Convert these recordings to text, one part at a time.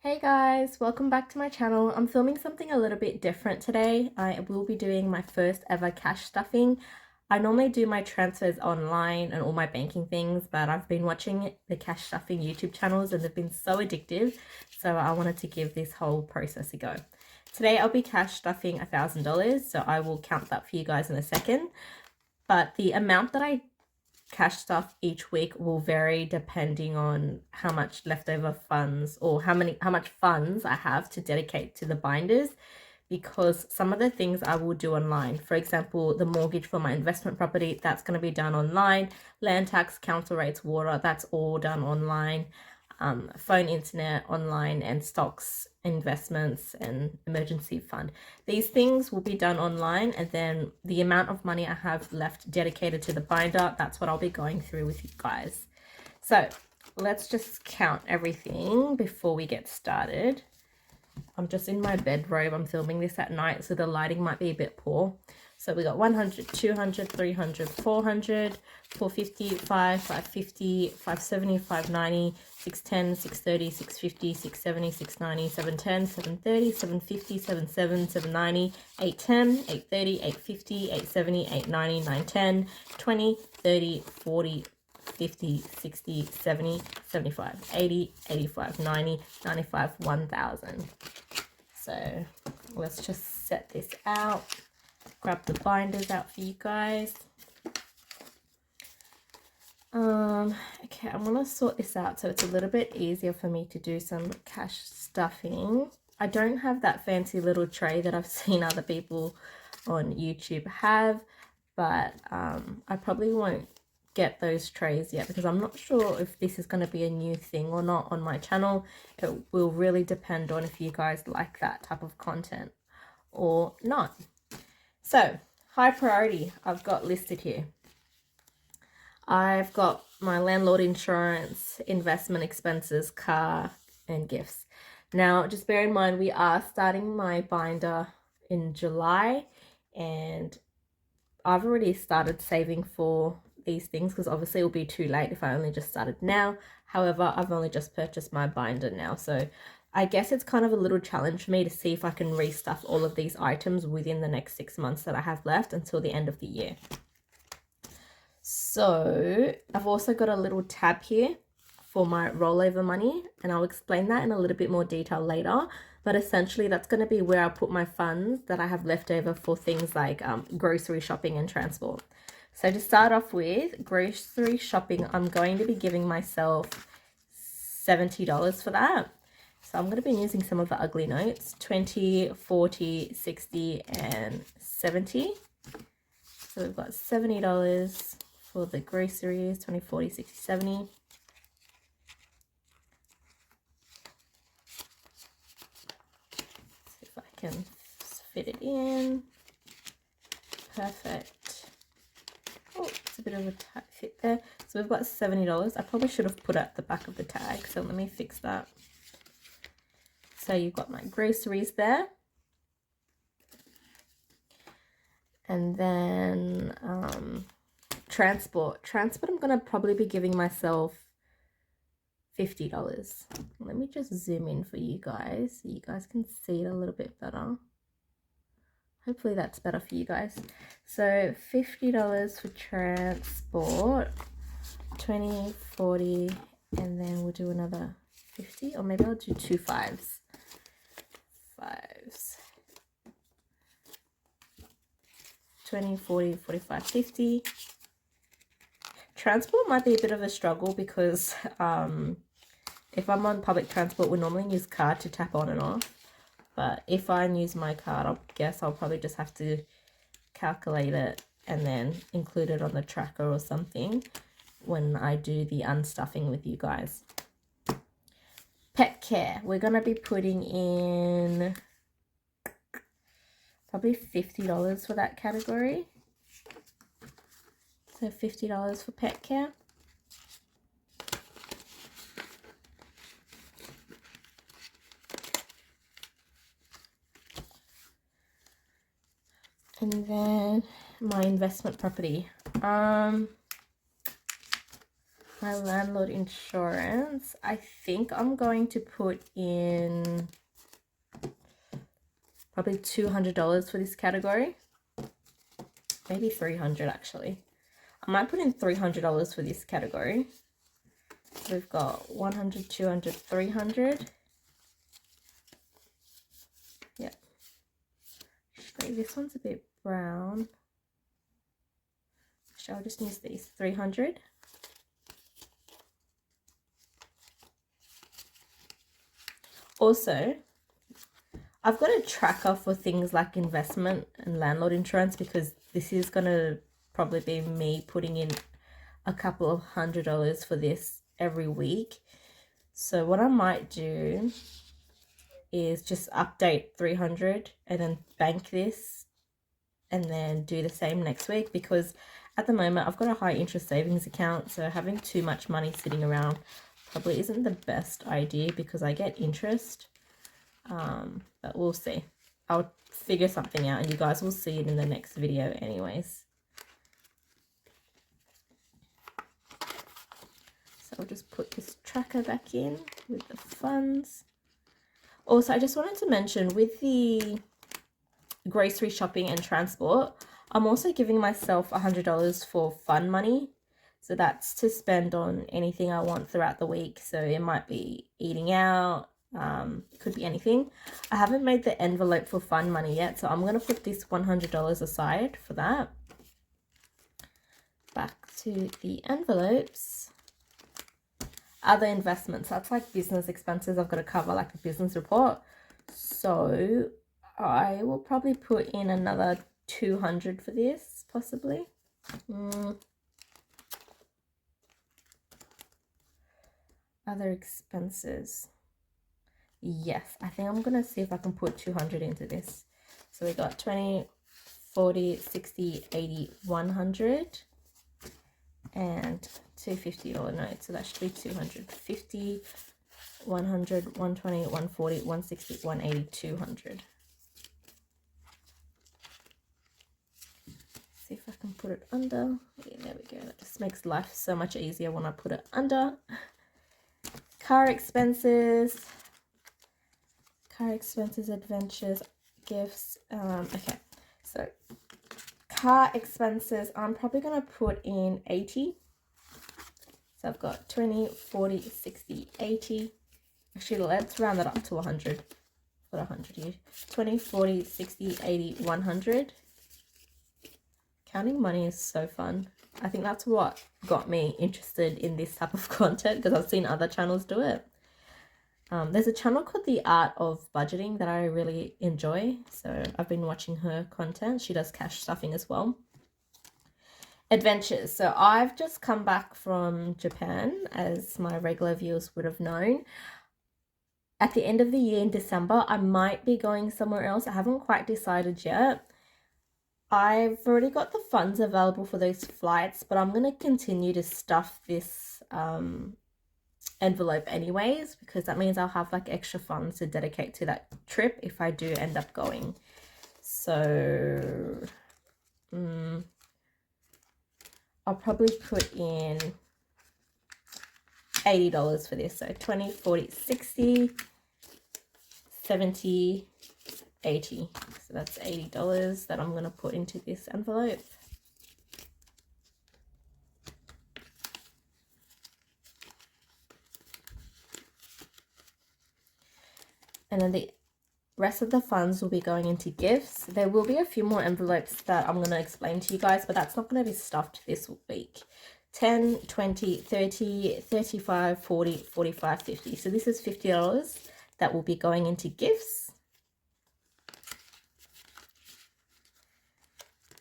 Hey guys, welcome back to my channel. I'm filming something a little bit different today. I will be doing my first ever cash stuffing. I normally do my transfers online and all my banking things, but I've been watching the cash stuffing YouTube channels and they've been so addictive, so I wanted to give this whole process a go. Today I'll be cash stuffing $1,000, so I will count that for you guys in a second. But the amount that I cash stuff each week will vary depending on how much leftover funds or how much funds I have to dedicate to the binders, because some of the things I will do online, for example, the mortgage for my investment property, that's going to be done online. Land tax, council rates, water, that's all done online. Phone, internet, online, and stocks, investments, and emergency fund. These things will be done online, and then the amount of money I have left dedicated to the binder, that's what I'll be going through with you guys. So let's just count everything before we get started. I'm just in my bedrobe. I'm filming this at night, so the lighting might be a bit poor. So we got 100, 200, 300, 400, 450, 550, 570, 590, 610, 630, 650, 670, 690, 710, 730, 750, 77, 790, 810, 830, 850, 870, 890, 910, 20, 30, 40, 50, 60, 70, 75, 80, 85, 90, 95, 1000. So let's just set this out. Grab the binders out for you guys. Okay, I'm gonna sort this out so it's a little bit easier for me to do some cash stuffing. I don't have that fancy little tray that I've seen other people on YouTube have, but I probably won't get those trays yet because I'm not sure if this is going to be a new thing or not on my channel. It will really depend on if you guys like that type of content or not. So, high priority I've got listed here. I've got my landlord insurance, investment expenses, car, and gifts. Now, just bear in mind, we are starting my binder in July, and I've already started saving for these things because obviously it will be too late if I only just started now. However, I've only just purchased my binder now, so I guess it's kind of a little challenge for me to see if I can restuff all of these items within the next 6 months that I have left until the end of the year. So I've also got a little tab here for my rollover money, and I'll explain that in a little bit more detail later. But essentially that's going to be where I put my funds that I have left over for things like grocery shopping and transport. So to start off with, grocery shopping, I'm going to be giving myself $70 for that. So I'm going to be using some of the ugly notes, 20, 40, 60, and 70. So we've got $70 for the groceries, 20, 40, 60, 70. See if I can fit it in. Perfect. Oh, it's a bit of a tight fit there. So we've got $70. I probably should have put at the back of the tag, so let me fix that. So you've got my groceries there. And then transport. I'm going to probably be giving myself $50. Let me just zoom in for you guys so you guys can see it a little bit better. Hopefully that's better for you guys. So $50 for transport, 20, 40, and then we'll do another 50, or maybe I'll do two fives. 20, 40, 45, 50. Transport might be a bit of a struggle because if I'm on public transport, we normally use card to tap on and off. But if I use my card, I guess I'll probably just have to calculate it and then include it on the tracker or something when I do the unstuffing with you guys. Pet care. We're going to be putting in probably $50 for that category. So $50 for pet care. And then my investment property. my landlord insurance, I think I'm going to put in probably $200 for this category. Maybe $300 actually. I might put in $300 for this category. We've got 100, 200, 300. Yep. Actually, this one's a bit brown. Actually, I'll just use these. 300. Also, I've got a tracker for things like investment and landlord insurance because this is going to probably be me putting in a couple of $100 for this every week. So what I might do is just update 300 and then bank this and then do the same next week, because at the moment I've got a high interest savings account, so having too much money sitting around probably isn't the best idea because I get interest. But we'll see. I'll figure something out and you guys will see it in the next video anyways. So I'll just put this tracker back in with the funds. Also, I just wanted to mention with the grocery shopping and transport, I'm also giving myself $100 for fun money. So that's to spend on anything I want throughout the week. So it might be eating out, it could be anything. I haven't made the envelope for fun money yet, so I'm going to put this $100 aside for that. Back to the envelopes. Other investments, that's like business expenses I've got to cover, like a business report. So I will probably put in another 200 for this, possibly. Other expenses. Yes, I think I'm going to see if I can put 200 into this. So we got 20, 40, 60, 80, 100. And two $50 notes, so that should be 250, 100, 120, 140, 160, 180, 200. See if I can put it under. Yeah, there we go. That just makes life so much easier when I put it under. Car expenses, adventures, gifts. Okay, so car expenses, I'm probably going to put in 80. So I've got 20, 40, 60, 80. Actually, let's round that up to 100. Put 100 here. 20, 40, 60, 80, 100. Counting money is so fun. I think that's what got me interested in this type of content because I've seen other channels do it. There's a channel called The Art of Budgeting that I really enjoy. So I've been watching her content. She does cash stuffing as well. Adventures. So I've just come back from Japan, as my regular viewers would have known. At the end of the year in December, I might be going somewhere else. I haven't quite decided yet. I've already got the funds available for those flights, but I'm going to continue to stuff this envelope anyways, because that means I'll have like extra funds to dedicate to that trip if I do end up going. So I'll probably put in $80 for this. So 20, 40, 60, 70, 80. So that's $80 that I'm going to put into this envelope. And then the rest of the funds will be going into gifts. There will be a few more envelopes that I'm going to explain to you guys, but that's not going to be stuffed this week. 10, 20, 30, 35, 40, 45, 50. So this is $50 that will be going into gifts.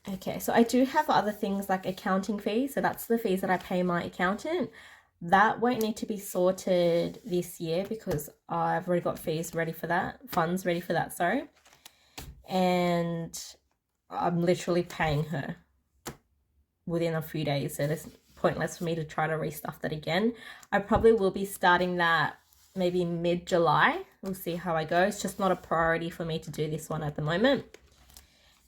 Okay, so I do have other things like accounting fees. So that's the fees that I pay my accountant. That won't need to be sorted this year because I've already got fees ready for that, funds ready for that, sorry. And I'm literally paying her within a few days, so it's pointless for me to try to restuff that again. I probably will be starting that maybe mid-July. We'll see how I go. It's just not a priority for me to do this one at the moment.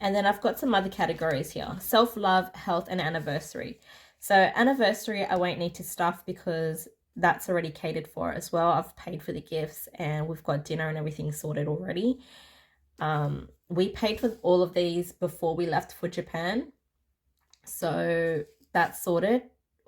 And then I've got some other categories here. Self-love, health, and anniversary. So anniversary, I won't need to stuff because that's already catered for as well. I've paid for the gifts and we've got dinner and everything sorted already. We paid for all of these before we left for Japan. So that's sorted.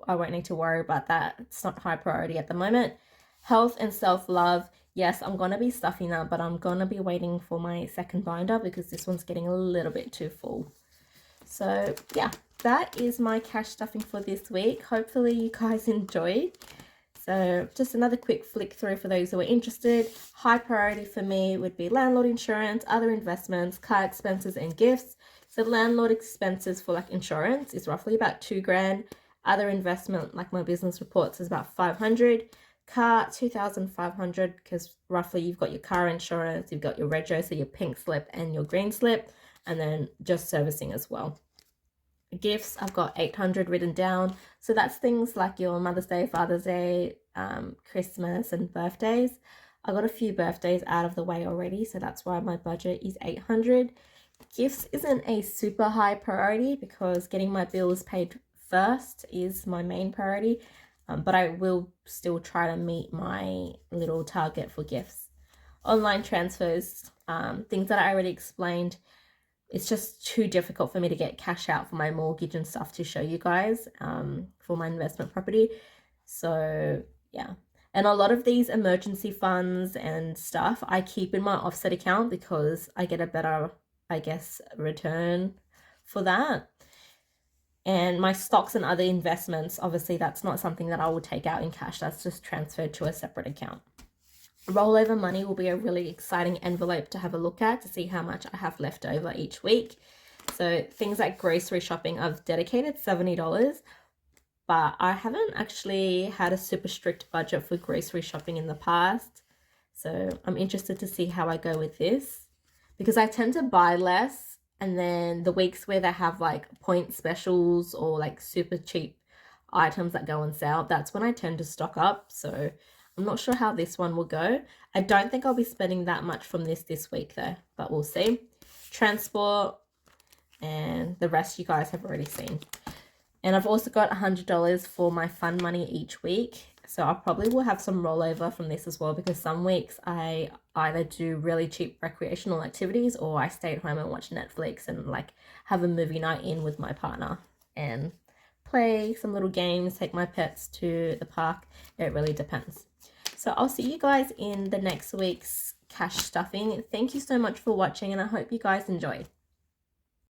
I won't need to worry about that. It's not high priority at the moment. Health and self-love. Yes, I'm going to be stuffing that, but I'm going to be waiting for my second binder because this one's getting a little bit too full. So yeah, that is my cash stuffing for this week. Hopefully you guys enjoyed. So just another quick flick through for those who are interested. High priority for me would be landlord insurance, other investments, car expenses and gifts. So landlord expenses for like insurance is roughly about $2,000. Other investment like my business reports is about 500. Car 2,500 because roughly you've got your car insurance, you've got your rego, so your pink slip and your green slip, and then just servicing as well. Gifts, I've got 800 written down, so that's things like your Mother's Day, Father's Day, Christmas and birthdays. I got a few birthdays out of the way already, so that's why my budget is 800. Gifts isn't a super high priority because getting my bills paid first is my main priority, but I will still try to meet my little target for gifts. Online transfers, things that I already explained. It's just too difficult for me to get cash out for my mortgage and stuff to show you guys for my investment property. So yeah, and a lot of these emergency funds and stuff I keep in my offset account because I get a better, I guess, return for that. And my stocks and other investments, obviously that's not something that I will take out in cash. That's just transferred to a separate account. Rollover money will be a really exciting envelope to have a look at to see how much I have left over each week. So things like grocery shopping, I've dedicated $70, but I haven't actually had a super strict budget for grocery shopping in the past. So I'm interested to see how I go with this because I tend to buy less, and then the weeks where they have like point specials or like super cheap items that go on sale, that's when I tend to stock up. So I'm not sure how this one will go. I don't think I'll be spending that much from this week though, but we'll see. Transport and the rest you guys have already seen. And I've also got $100 for my fun money each week. So I probably will have some rollover from this as well because some weeks I either do really cheap recreational activities or I stay at home and watch Netflix and like have a movie night in with my partner and play some little games, take my pets to the park. It really depends. So I'll see you guys in the next week's cash stuffing. Thank you so much for watching and I hope you guys enjoyed.